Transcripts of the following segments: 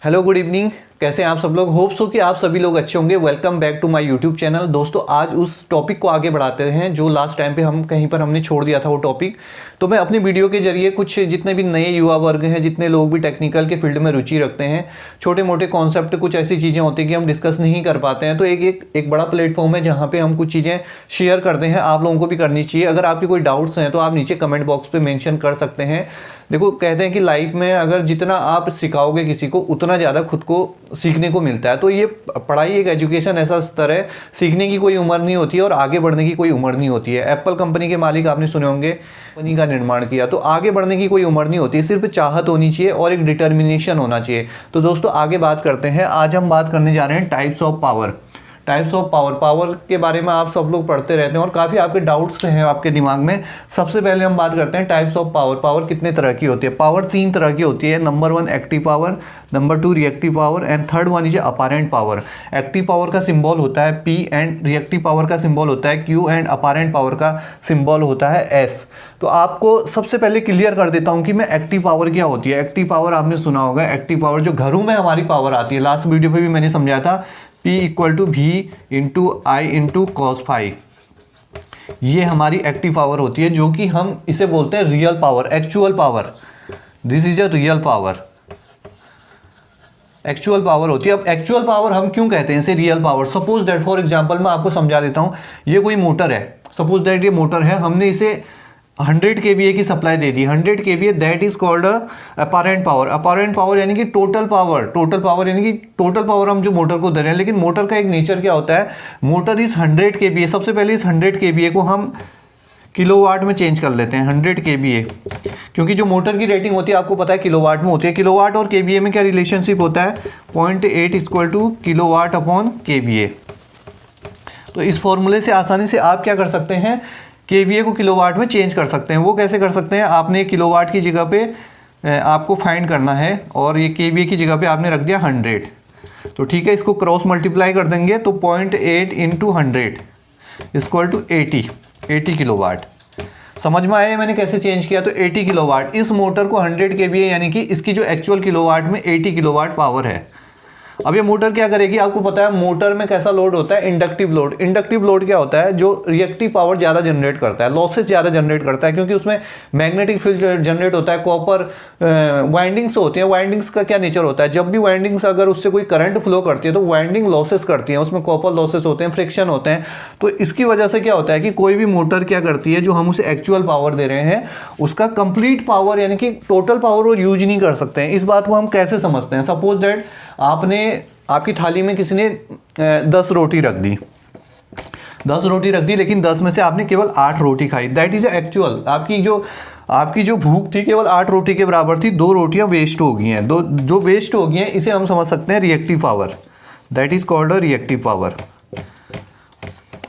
Hello good evening. कैसे हैं आप सब लोग। होप सो कि आप सभी लोग अच्छे होंगे। Welcome back to my YouTube channel. दोस्तों आज उस टॉपिक को आगे बढ़ाते हैं जो लास्ट टाइम पे हम कहीं पर हमने छोड़ दिया था वो टॉपिक। तो मैं अपनी वीडियो के जरिए कुछ जितने भी नए युवा वर्ग हैं, जितने लोग भी टेक्निकल के फील्ड में रुचि रखते हैं, छोटे मोटे कॉन्सेप्ट कुछ ऐसी चीज़ें होती हैं कि हम डिस्कस नहीं कर पाते हैं, तो एक बड़ा प्लेटफॉर्म है जहाँ पे हम कुछ चीज़ें शेयर करते हैं। आप लोगों को भी करनी चाहिए। अगर आपके कोई डाउट्स हैं तो आप नीचे कमेंट बॉक्स पे मेंशन कर सकते हैं। देखो, कहते हैं कि लाइफ में अगर जितना आप सिखाओगे किसी को उतना ज़्यादा खुद को सीखने को मिलता है। तो ये पढ़ाई, एक एजुकेशन ऐसा स्तर है, सीखने की कोई उम्र नहीं होती है और आगे बढ़ने की कोई उम्र नहीं होती है। एप्पल कंपनी के मालिक आपने सुने होंगे, कंपनी का निर्माण किया। तो आगे बढ़ने की कोई उम्र नहीं होती, सिर्फ चाहत होनी चाहिए और एक डिटर्मिनेशन होना चाहिए। तो दोस्तों आगे बात करते हैं। आज हम बात करने जा रहे हैं types of power. Types of power. Power के बारे में आप सब लोग पढ़ते रहते हैं और काफ़ी आपके डाउट्स हैं आपके दिमाग में। सबसे पहले हम बात करते हैं टाइप्स ऑफ पावर। पावर कितने तरह की होती है। पावर 3 तरह की होती है। Number 1 active power, number 2 reactive power and third one is apparent power. Active power का सिंबल होता है P एंड रिएक्टिव पावर का सिंबल होता है Q एंड अपैरेंट पावर का सिंबल होता है S। तो आपको सबसे पहले क्लियर कर देता हूं कि मैं एक्टिव पावर क्या होती है। एक्टिव पावर आपने सुना होगा, एक्टिव पावर जो घरों में हमारी पावर आती है। लास्ट वीडियो पे भी मैंने समझाया था, P = V × I × cos phi. ये हमारी एक्टिव पावर होती है, जो कि हम इसे बोलते हैं real power, actual power. This is a real power, actual power होती है। अब एक्चुअल पावर हम क्यों कहते हैं इसे real power. Suppose that, for example मैं आपको समझा देता हूं, ये कोई मोटर है। सपोज दैट ये मोटर है, हमने इसे 100 kVA की supply they the. 100 kVA, that is called apparent power. Apparent power यानी कि टोटल पावर। टोटल पावर यानी कि टोटल पावर हम जो मोटर को दे रहे हैं। लेकिन मोटर का एक नेचर क्या होता है, मोटर इज 100 kVA। सबसे पहले इस 100 kVA को हम किलोवाट में चेंज कर लेते हैं। 100 kVA, क्योंकि जो मोटर की रेटिंग होती है आपको पता है किलोवाट में होती है। किलोवाट और kVA में क्या रिलेशनशिप होता है, 0.8 = kW/kVA। तो इस फॉर्मूले से आसानी से आप क्या कर सकते हैं, kVA को किलोवाट में चेंज कर सकते हैं। वो कैसे कर सकते हैं, आपने किलोवाट की जगह पे आपको फाइंड करना है और ये kVA की जगह पे आपने रख दिया 100। तो ठीक है, इसको क्रॉस मल्टीप्लाई कर देंगे तो 0.8 × 100 = 80 किलोवाट। समझ में आया मैंने कैसे चेंज किया। तो 80 किलोवाट, इस मोटर को 100 kVA यानी कि इसकी जो एक्चुअल किलोवाट में 80 किलोवाट पावर है। अब ये मोटर क्या करेगी, आपको पता है मोटर में कैसा लोड होता है, इंडक्टिव लोड। इंडक्टिव लोड क्या होता है, जो रिएक्टिव पावर ज़्यादा जनरेट करता है, लॉसेस ज़्यादा जनरेट करता है, क्योंकि उसमें मैग्नेटिक फील्ड जनरेट होता है। कॉपर वाइंडिंग्स होती हैं। वाइंडिंग्स का क्या नेचर होता है, जब भी वाइंडिंग्स अगर उससे कोई करंट फ्लो करती है तो वाइंडिंग लॉसेस करती हैं, उसमें कॉपर लॉसेस होते हैं, फ्रिक्शन होते हैं। तो इसकी वजह से क्या होता है कि कोई भी मोटर क्या करती है, जो हम उसे एक्चुअल पावर दे रहे हैं उसका कंप्लीट पावर यानी कि टोटल पावर वो यूज नहीं कर सकते हैं। इस बात को हम कैसे समझते हैं, सपोज दैट आपकी थाली में किसी ने 10 रोटी रख दी। 10 रोटी रख दी, लेकिन 10 में से आपने केवल 8 रोटी खाई। That is actual. आपकी जो भूख थी केवल 8 रोटी के बराबर थी। 2 रोटियां वेस्ट हो गई हैं। जो वेस्ट हो गई हैं इसे हम समझ सकते हैं reactive power. That is called a reactive power.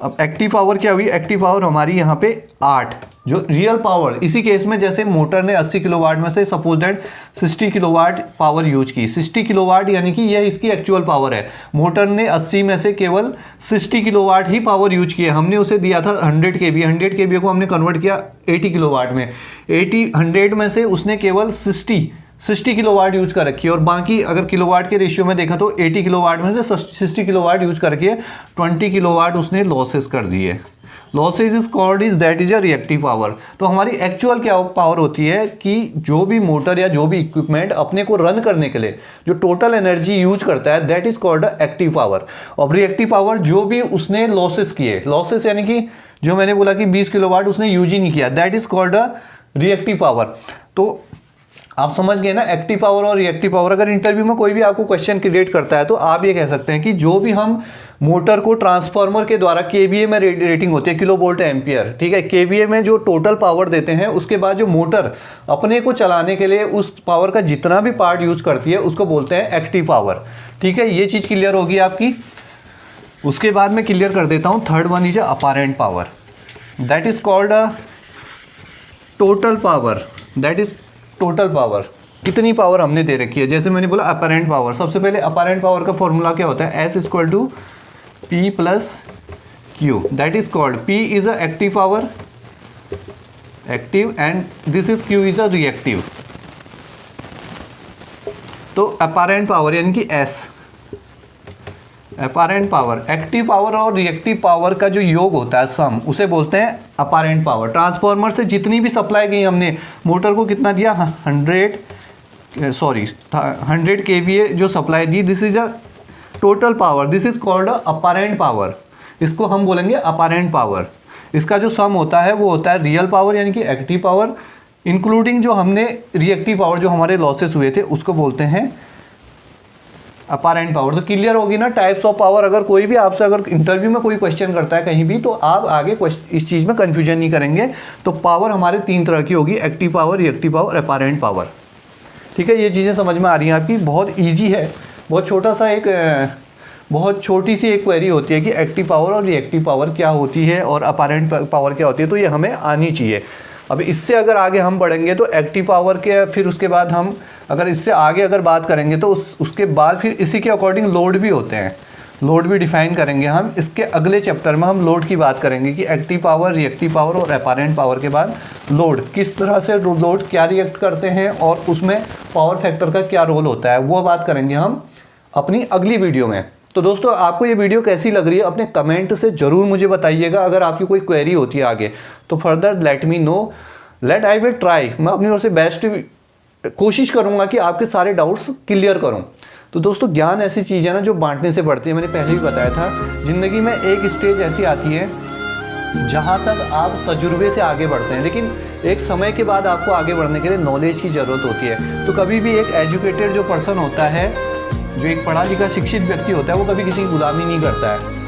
अब एक्टिव पावर क्या हुई, एक्टिव पावर हमारी यहाँ पे 8। जो रियल पावर, इसी केस में जैसे मोटर ने 80 किलोवाट में से suppose that 60 kilowatt power use की। 60 किलोवाट यानी कि यह इसकी एक्चुअल पावर है। मोटर ने 80 में से केवल 60 किलोवाट ही पावर यूज की है। हमने उसे दिया था 100 kVA। 100 kVA को हमने कन्वर्ट किया 80 किलोवाट में। 100 में से उसने केवल 60 किलोवाट यूज कर रखी है, और बाकी अगर किलोवाट के रेशियो में देखा तो 80 किलोवाट में से 60 किलोवाट यूज करके 20 किलोवाट उसने लॉसेस कर दिए। Losses is called is that is a reactive power. तो हमारी एक्चुअल क्या पावर होती है कि जो भी मोटर या जो भी इक्विपमेंट अपने को रन करने के लिए जो टोटल एनर्जी यूज करता है, that is called a active power. और रिएक्टिव पावर जो भी उसने लॉसेस किए, लॉसेस यानी कि जो मैंने बोला कि 20 किलोवाट उसने यूज ही नहीं किया, that is called a reactive power. तो आप समझ गए ना, एक्टिव पावर और रिएक्टिव पावर। अगर इंटरव्यू में कोई भी आपको क्वेश्चन क्रिएट करता है तो आप ये कह सकते हैं कि जो भी हम मोटर को ट्रांसफार्मर के द्वारा kVA में रेटिंग होती है, किलो वोल्ट एम्पियर, ठीक है, kVA में जो टोटल पावर देते हैं, उसके बाद जो मोटर अपने को चलाने के लिए उस पावर का जितना भी पार्ट यूज करती है उसको बोलते हैं एक्टिव पावर। ठीक है, ये चीज़ क्लियर होगी आपकी। उसके बाद मैं क्लियर कर देता हूँ, third one is apparent power. That is called a total power. That is total power, कितनी पावर हमने दे रखी है। जैसे मैंने बोला अपैरेंट पावर, सबसे पहले अपैरेंट पावर का फॉर्मूला क्या होता है, S = P + Q। That is called P is a active power, active, and this is Q is a reactive. तो अपैरेंट पावर यानी कि S, apparent power, active power और रिएक्टिव पावर का जो योग होता है सम, उसे बोलते हैं अपैरेंट पावर। ट्रांसफार्मर से जितनी भी सप्लाई गई हमने, मोटर को कितना दिया 100 kVA जो supply the, this is a total power, this is called apparent power. इसको हम बोलेंगे अपैरेंट पावर। इसका जो सम होता है वो होता है रियल पावर यानी कि एक्टिव पावर, इंक्लूडिंग जो हमने रिएक्टिव पावर जो हमारे लॉसेस हुए थे उसको बोलते हैं अपैरेंट पावर। तो क्लियर होगी ना टाइप्स ऑफ पावर। अगर कोई भी आपसे अगर इंटरव्यू में कोई क्वेश्चन करता है कहीं भी, तो आप आगे इस चीज़ में कंफ्यूजन नहीं करेंगे। तो पावर हमारे 3 तरह की होगी, active power, reactive power, apparent power. ठीक है, ये चीज़ें समझ में आ रही हैं आपकी। बहुत ईजी है, बहुत छोटा सा बहुत छोटी सी एक क्वेरी होती है कि एक्टिव पावर और रिएक्टिव पावर क्या होती है और अपैरेंट पावर क्या होती है, तो ये हमें आनी चाहिए। अब इससे अगर आगे हम बढ़ेंगे तो एक्टिव पावर के, फिर उसके बाद हम अगर इससे आगे अगर बात करेंगे तो उसके बाद फिर इसी के अकॉर्डिंग लोड भी होते हैं, लोड भी डिफाइन करेंगे हम। इसके अगले चैप्टर में हम लोड की बात करेंगे कि एक्टिव पावर, रिएक्टिव पावर और अपैरेंट पावर के बाद लोड, किस तरह से लोड क्या रिएक्ट करते हैं और उसमें पावर फैक्टर का क्या रोल होता है, वो बात करेंगे हम अपनी अगली वीडियो में। तो दोस्तों, आपको ये वीडियो कैसी लग रही है अपने कमेंट से ज़रूर मुझे बताइएगा। अगर आपकी कोई क्वेरी होती है आगे तो further let me know, let I will try, मैं अपनी ओर से बेस्ट कोशिश करूंगा कि आपके सारे डाउट्स क्लियर करूं। तो दोस्तों, ज्ञान ऐसी चीज़ है ना जो बांटने से बढ़ती है। मैंने पहले भी बताया था, ज़िंदगी में एक स्टेज ऐसी आती है जहां तक आप तजुर्बे से आगे बढ़ते हैं, लेकिन एक समय के बाद आपको आगे बढ़ने के लिए नॉलेज की ज़रूरत होती है। तो कभी भी एक एजुकेटेड जो पर्सन होता है, जो एक पढ़ा लिखा शिक्षित व्यक्ति होता है, वो कभी किसी की गुलामी नहीं करता है।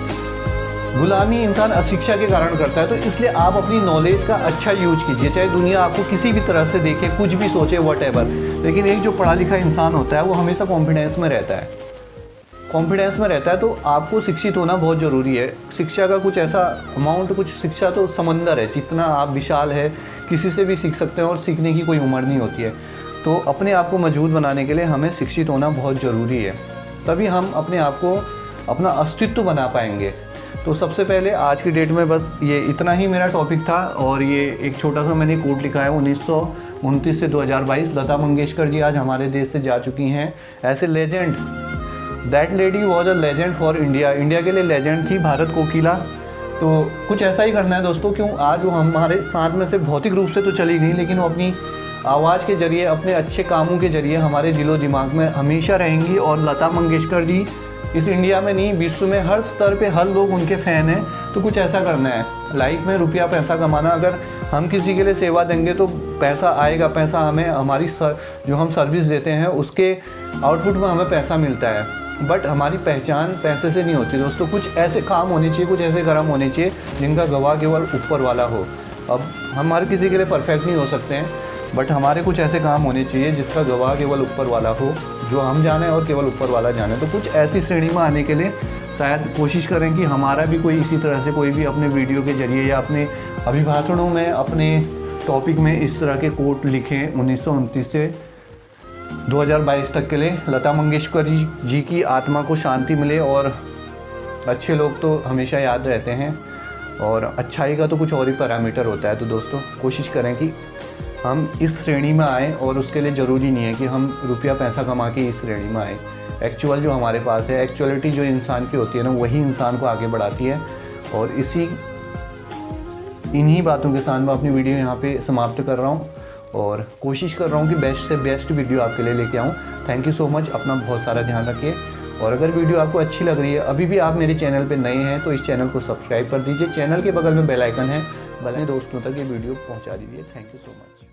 गुलामी इंसान अशिक्षा के कारण करता है। तो इसलिए आप अपनी नॉलेज का अच्छा यूज कीजिए, चाहे दुनिया आपको किसी भी तरह से देखे, कुछ भी सोचे, व्हाटएवर। लेकिन एक जो पढ़ा लिखा इंसान होता है वो हमेशा कॉन्फिडेंस में रहता है, कॉन्फिडेंस में रहता है। तो आपको शिक्षित होना बहुत ज़रूरी है। शिक्षा का कुछ ऐसा अमाउंट, कुछ शिक्षा तो समंदर है, जितना आप विशाल है, किसी से भी सीख सकते हैं और सीखने की कोई उम्र नहीं होती है। तो अपने आप को मजबूत बनाने के लिए हमें शिक्षित होना बहुत ज़रूरी है, तभी हम अपने आप को, अपना अस्तित्व बना पाएंगे। तो सबसे पहले आज की डेट में बस ये इतना ही मेरा टॉपिक था, और ये एक छोटा सा मैंने कोट लिखा है 1929 से 2022। लता मंगेशकर जी आज हमारे देश से जा चुकी हैं ऐसे legend. That lady was a legend for India, India के लिए लेजेंड थी, भारत कोकिला। तो कुछ ऐसा ही करना है दोस्तों। क्यों, आज वो हमारे साथ में से भौतिक रूप से तो चली गई, लेकिन वो अपनी आवाज़ के ज़रिए, अपने अच्छे कामों के ज़रिए हमारे दिलो दिमाग में हमेशा रहेंगी। और लता मंगेशकर जी इस इंडिया में नहीं, विश्व में हर स्तर पे हर लोग उनके फ़ैन हैं। तो कुछ ऐसा करना है लाइफ में, रुपया पैसा कमाना। अगर हम किसी के लिए सेवा देंगे तो पैसा आएगा, पैसा हमें हमारी जो हम सर्विस देते हैं उसके आउटपुट में हमें पैसा मिलता है। बट हमारी पहचान पैसे से नहीं होती दोस्तों। कुछ ऐसे काम होने चाहिए, कुछ ऐसे कर्म होने चाहिए जिनका गवाह केवल ऊपर वाला हो। अब हम हर किसी के लिए परफेक्ट नहीं हो सकते हैं, बट हमारे कुछ ऐसे काम होने चाहिए जिसका गवाह केवल ऊपर वाला हो, जो हम जाने और केवल ऊपर वाला जाने। तो कुछ ऐसी श्रेणी में आने के लिए शायद कोशिश करें कि हमारा भी कोई इसी तरह से, कोई भी अपने वीडियो के जरिए या अपने अभिभाषणों में, अपने टॉपिक में इस तरह के कोट लिखें 1929 से 2022 तक के लिए। लता मंगेशकर जी की आत्मा को शांति मिले। और अच्छे लोग तो हमेशा याद रहते हैं, और अच्छाई का तो कुछ और ही पैरामीटर होता है। तो दोस्तों, कोशिश करें कि हम इस श्रेणी में आएँ, और उसके लिए ज़रूरी नहीं है कि हम रुपया पैसा कमा के इस श्रेणी में आएँ। एक्चुअल जो हमारे पास है, एक्चुअलिटी जो इंसान की होती है ना, वही इंसान को आगे बढ़ाती है। और इन्हीं बातों के साथ मैं अपनी वीडियो यहाँ पे समाप्त कर रहा हूँ, और कोशिश कर रहा हूँ कि बेस्ट से बेस्ट वीडियो आपके लिए लेके आऊँ। थैंक यू सो मच, अपना बहुत सारा ध्यान रखिए। और अगर वीडियो आपको अच्छी लग रही है, अभी भी आप मेरे चैनल पे नए हैं, तो इस चैनल को सब्सक्राइब कर दीजिए। चैनल के बगल में बेल आइकन है, भले दोस्तों तक ये वीडियो पहुँचा दीजिए। Thank you so much.